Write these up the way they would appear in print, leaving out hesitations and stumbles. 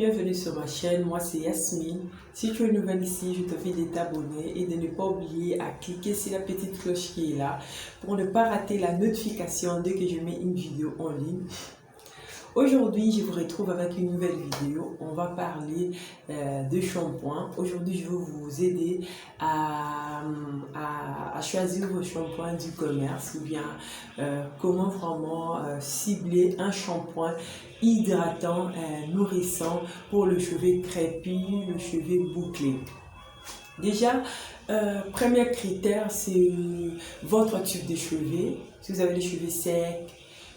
bienvenue sur ma chaîne, moi c'est Yasmine. Si tu es nouvelle ici, je t'invite de t'abonner et de ne pas oublier à cliquer sur la petite cloche qui est là pour ne pas rater la notification dès que je mets une vidéo en ligne. Aujourd'hui, je vous retrouve avec une nouvelle vidéo. On va parler de shampoing. Aujourd'hui, je vais vous aider à choisir vos shampoings du commerce ou bien comment vraiment cibler un shampoing hydratant, nourrissant pour le cheveu crépus, le cheveu bouclé. Déjà, premier critère, c'est votre type de cheveux. Si vous avez les cheveux secs,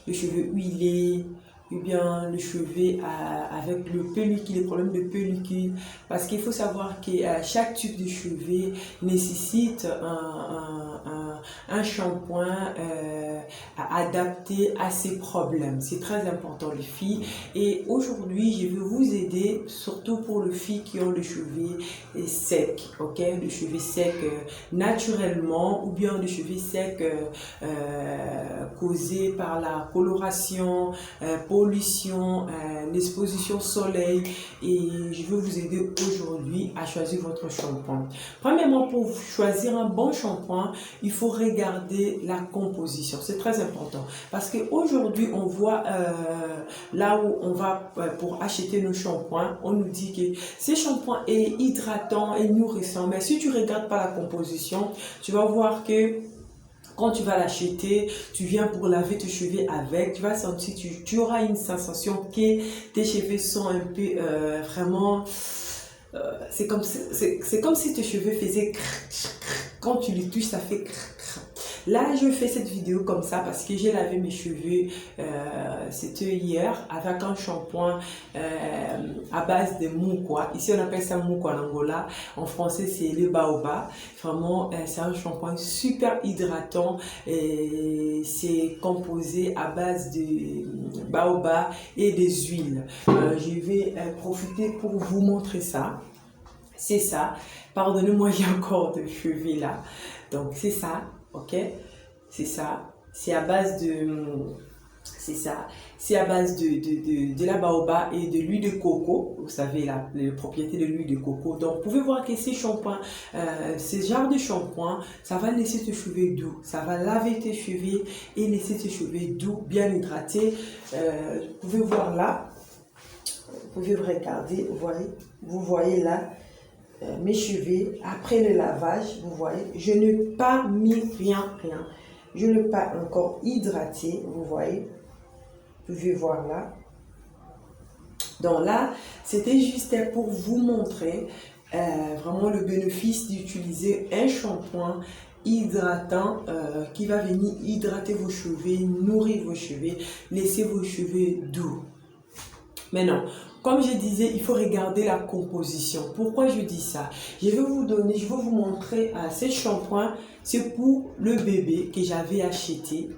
les cheveux huilés, ou bien le cheveu avec le pellicule, les problèmes de pellicule, parce qu'il faut savoir que chaque type de cheveux nécessite un shampoing adapté à ses problèmes. C'est très important les filles, et aujourd'hui je vais vous aider surtout pour les filles qui ont les cheveux secs, ok, les cheveux secs naturellement, ou bien les cheveux secs causés par la coloration, pollution, l'exposition au soleil, et je vais vous aider aujourd'hui à choisir votre shampoing. Premièrement, pour choisir un bon shampoing, il faut regarder la composition. C'est très important parce qu'aujourd'hui, on voit là où on va pour acheter nos shampoings, on nous dit que ce shampoing est hydratant et nourrissant, mais si tu ne regardes pas la composition, tu vas voir que quand tu vas l'acheter, tu viens pour laver tes cheveux avec, tu vas sentir, tu auras une sensation que tes cheveux sont un peu vraiment, c'est comme si tes cheveux faisaient quand tu les touches, ça fait. Là, je fais cette vidéo comme ça parce que j'ai lavé mes cheveux, c'était hier, avec un shampoing à base de moukoua. Ici, on appelle ça moukoua en Angola. En français, c'est le baobab. Vraiment, c'est un shampoing super hydratant. C'est composé à base de baobab et des huiles. Je vais profiter pour vous montrer ça. C'est ça. Pardonnez-moi, il y a encore des cheveux là. Donc, c'est ça. Ok, c'est ça, c'est à base de, c'est à base de la baobab et de l'huile de coco. Vous savez les propriétés de l'huile de coco. Donc, vous pouvez voir que ces shampoings, ce genre de shampoing, ça va laisser tes cheveux doux, ça va laver tes cheveux et laisser tes cheveux doux, bien hydratés. Vous pouvez voir là, vous pouvez regarder, vous voyez là. Mes cheveux après le lavage, vous voyez, je n'ai pas mis rien, je n'ai pas encore hydraté, vous voyez, vous pouvez voir là. Donc là, c'était juste pour vous montrer vraiment le bénéfice d'utiliser un shampoing hydratant qui va venir hydrater vos cheveux, nourrir vos cheveux, laisser vos cheveux doux. Maintenant, comme je disais, il faut regarder la composition. Pourquoi je dis ça? Je vais vous montrer ce shampoing. C'est pour le bébé que j'avais acheté.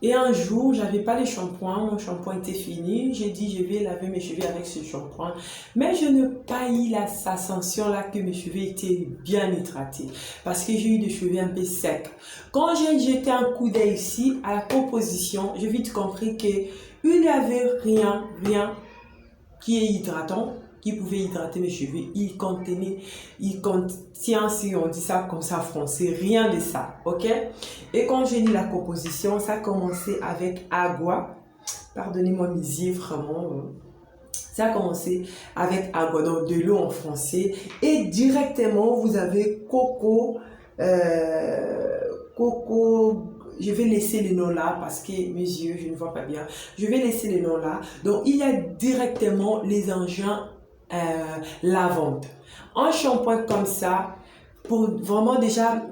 Et un jour, j'avais pas les shampoings, mon shampoing était fini. J'ai dit, je vais laver mes cheveux avec ce shampoing. Mais je n'ai pas eu la sensation là que mes cheveux étaient bien hydratés. Parce que j'ai eu des cheveux un peu secs. Quand j'ai jeté un coup d'œil ici à la composition, j'ai vite compris qu'il n'y avait rien qui est hydratant, qui pouvait hydrater mes cheveux. Il contient, si on dit ça comme ça en français, rien de ça, ok? Et quand j'ai lu la composition, ça a commencé avec agua. Pardonnez-moi mes yeux, vraiment. Ça a commencé avec agua, donc de l'eau en français. Et directement, vous avez coco, je vais laisser les noms là parce que mes yeux, je ne vois pas bien. Je vais laisser les noms là. Donc, il y a directement les engins lavande. Un shampoing comme ça, pour vraiment déjà,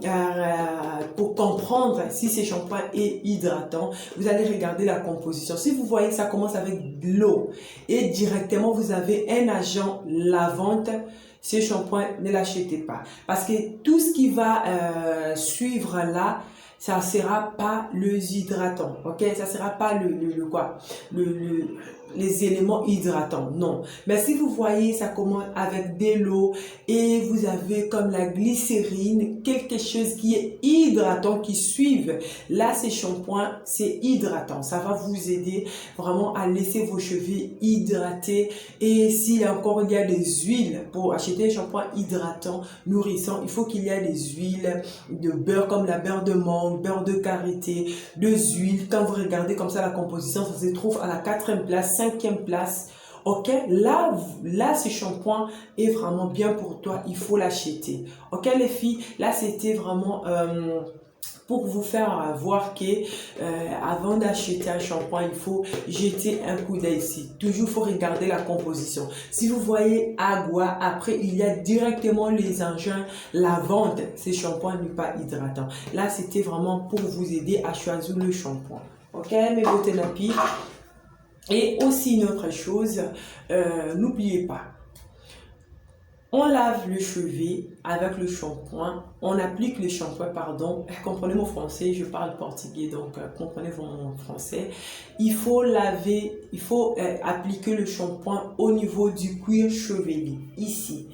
pour comprendre si ce shampoing est hydratant, vous allez regarder la composition. Si vous voyez que ça commence avec de l'eau et directement vous avez un agent lavande, ce shampoing, ne l'achetez pas. Parce que tout ce qui va suivre là, ça sera pas le hydratant, ok? Ça sera pas les éléments hydratants, non. Mais si vous voyez, ça commence avec de l'eau et vous avez comme la glycérine, quelque chose qui est hydratant, qui suive. Là, ces shampoings, c'est hydratant. Ça va vous aider vraiment à laisser vos cheveux hydratés. Et s'il y a encore, il y a des huiles. Pour acheter un shampoing hydratant, nourrissant, il faut qu'il y ait des huiles de beurre, comme la beurre de mangue, beurre de karité, deux huiles. Quand vous regardez comme ça la composition, ça se trouve à la 4e place, 5e place. Ok, là, ce shampoing est vraiment bien pour toi, il faut l'acheter. Ok, les filles, là, c'était vraiment pour vous faire voir que avant d'acheter un shampoing, il faut jeter un coup d'œil ici. Toujours, il faut regarder la composition. Si vous voyez agua, après, il y a directement les engins lavande. Ce shampoing n'est pas hydratant. Là, c'était vraiment pour vous aider à choisir le shampoing. Ok, mes beautés nappies. Et aussi une autre chose, n'oubliez pas, on lave le cheveu avec le shampoing, on applique le shampoing, pardon, comprenez mon français, je parle portugais, donc comprenez mon français. Il faut laver, il faut appliquer le shampoing au niveau du cuir chevelu, ici.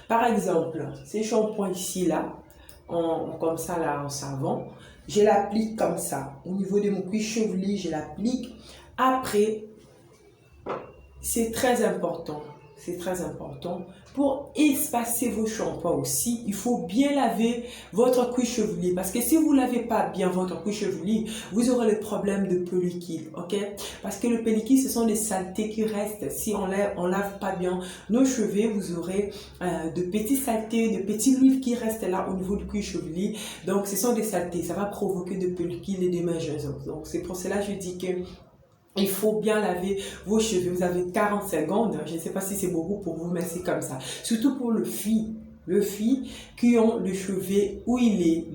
Par exemple, ces shampoings ici, là, comme ça, là, en savon, je l'applique comme ça. Au niveau de mon cuir chevelu, je l'applique. Après, c'est très important pour espacer vos shampoings aussi. Il faut bien laver votre cuir chevelu parce que si vous ne lavez pas bien votre cuir chevelu, vous aurez le problème de pellicule, ok? Parce que le pellicule, ce sont des saletés qui restent. Si on lave pas bien nos cheveux, vous aurez de petites saletés, de petites huiles qui restent là au niveau du cuir chevelu. Donc, ce sont des saletés. Ça va provoquer de pellicule et des mangeaisons. Donc, c'est pour cela que je dis que il faut bien laver vos cheveux. Vous avez 40 secondes. Je ne sais pas si c'est beaucoup pour vous, mais c'est comme ça. Surtout pour les filles qui ont le cheveu huilé,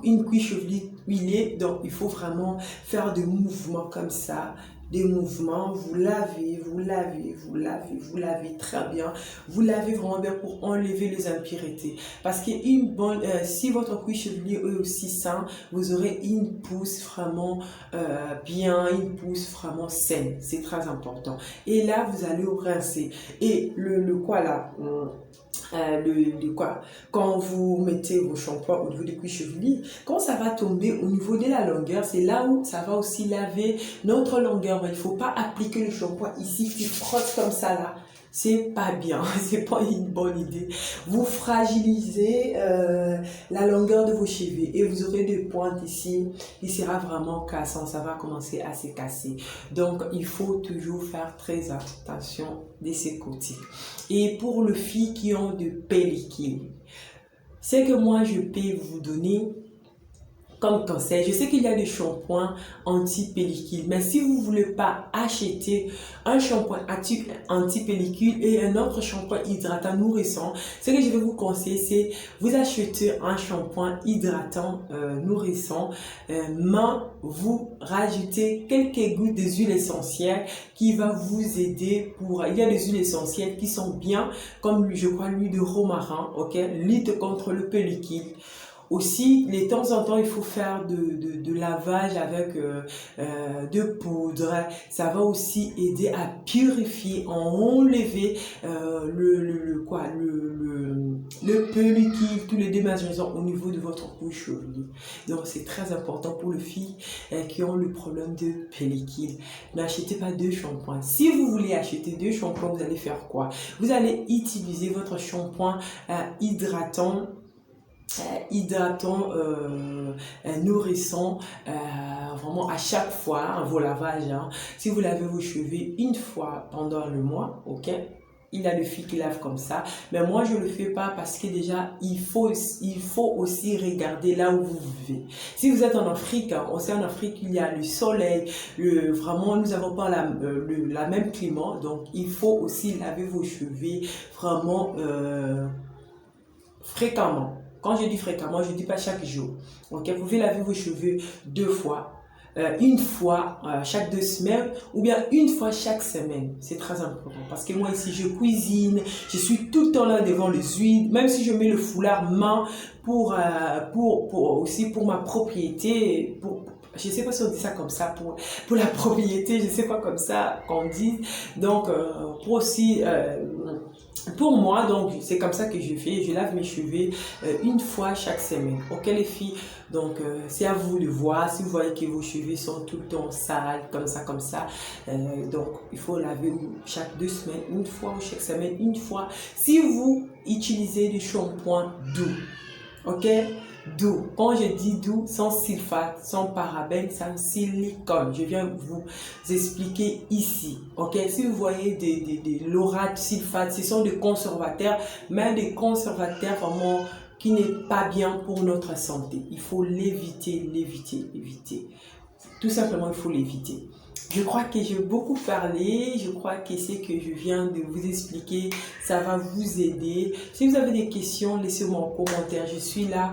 une cuir chevelu huilé. Donc, il faut vraiment faire des mouvements comme ça. Des mouvements, vous lavez très bien. Vous lavez vraiment bien pour enlever les impuretés. Parce que si votre cuir chevelu est aussi sain, vous aurez une pousse vraiment bien, une pousse vraiment saine. C'est très important. Et là, vous allez rincer. Et le quoi là quand vous mettez vos shampoings au niveau du cuir chevelu, quand ça va tomber au niveau de la longueur, c'est là où ça va aussi laver notre longueur. Mais il ne faut pas appliquer le shampoing ici, qui frotte comme ça là. C'est pas bien, c'est pas une bonne idée. Vous fragilisez la longueur de vos cheveux et vous aurez des pointes ici qui sera vraiment cassant, ça va commencer à se casser. Donc il faut toujours faire très attention de ces côtés. Et pour les filles qui ont de pellicule, c'est que moi je peux vous donner comme conseil. Je sais qu'il y a des shampoings anti-pellicule, mais si vous ne voulez pas acheter un shampoing anti-pellicule et un autre shampoing hydratant nourrissant, ce que je vais vous conseiller, c'est vous acheter un shampoing hydratant nourrissant, mais vous rajoutez quelques gouttes des huiles essentielles qui va vous aider il y a des huiles essentielles qui sont bien, comme je crois l'huile de romarin, ok, lutte contre le pellicule. Aussi, de temps en temps, il faut faire de lavage avec de poudre. Ça va aussi aider à purifier, à enlever le pellicule, tous les démangeaisons au niveau de votre cuir chevelu. Donc, c'est très important pour les filles qui ont le problème de pellicule. N'achetez pas 2 shampoings. Si vous voulez acheter 2 shampoings, vous allez faire quoi? Vous allez utiliser votre shampoing hydratant, nourrissant, vraiment à chaque fois vos lavages. Si vous lavez vos cheveux une fois pendant le mois, ok, il y a des filles qui lavent comme ça, mais moi je le fais pas parce que déjà il faut aussi regarder là où vous vivez. Si vous êtes en Afrique, aussi en Afrique il y a le soleil, vraiment nous n'avons pas la même climat, donc il faut aussi laver vos cheveux vraiment fréquemment. Quand je dis fréquemment, je ne dis pas chaque jour. Donc, vous pouvez laver vos cheveux 2 fois une fois chaque 2 semaines ou bien une fois chaque semaine. C'est très important parce que moi ici je cuisine, je suis tout le temps là devant les huiles, même si je mets le foulard main pour ma propriété, je ne sais pas si on dit ça comme ça, pour la propriété, je ne sais pas comme ça qu'on dit. Donc, pour moi, donc c'est comme ça que je fais. Je lave mes cheveux une fois chaque semaine. Ok les filles, donc c'est à vous de voir. Si vous voyez que vos cheveux sont tout le temps sales, comme ça, donc il faut laver chaque 2 semaines, une fois, ou chaque semaine, une fois. Si vous utilisez du shampoing doux, ok, doux. Quand je dis doux, sans sulfate, sans parabènes, sans silicone. Je viens vous expliquer ici. Ok, si vous voyez des laurates, sulfate, ce sont des conservateurs, mais des conservateurs vraiment qui n'est pas bien pour notre santé. Il faut l'éviter. Tout simplement, il faut l'éviter. Je crois que j'ai beaucoup parlé, je crois que ce que je viens de vous expliquer, ça va vous aider. Si vous avez des questions, laissez-moi en commentaire, je suis là.